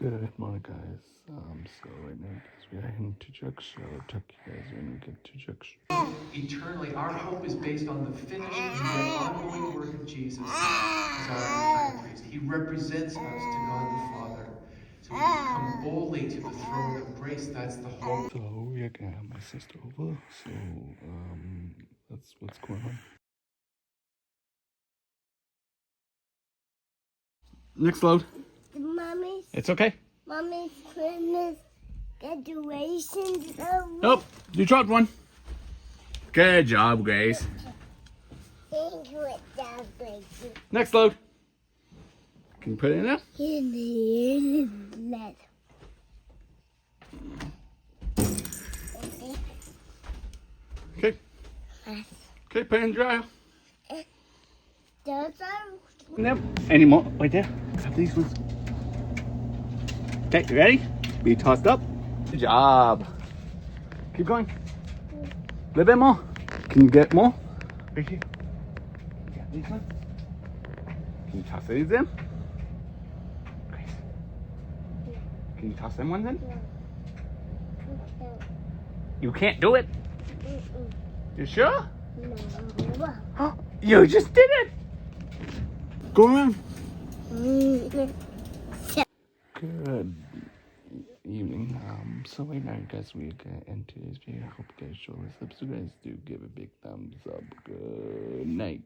Good morning, guys. So right now, guys, we are in Tujux. I'll talk to you guys when we get to Tujux. Eternally, our hope is based on the finished and yet ongoing work of Jesus as our high priest. He represents us to God the Father. So we can come boldly to the throne of grace. That's the hope. So we are gonna have my sister over. So that's what's going on. Next load. Mommy's, It's okay. Mommy's Christmas graduation. Nope, you dropped one. Good job, Grace. Thank you, Dad. Next load. Can you put it in there? In the letter. Okay. Okay, put it in the dryer. Those are Nope. Any more? Right there. Grab these ones. Okay, you ready? Be tossed up. Good job. Keep going. A little bit more. Can you get more? Right here. You got these ones. Can you toss these in? Grace. Can you toss them ones in? You can't do it. You sure? no. You just did it. Go around. Good evening. So right now, guys, we're gonna end today's video. I hope you guys show us up. So guys, do give a big thumbs up. Good night.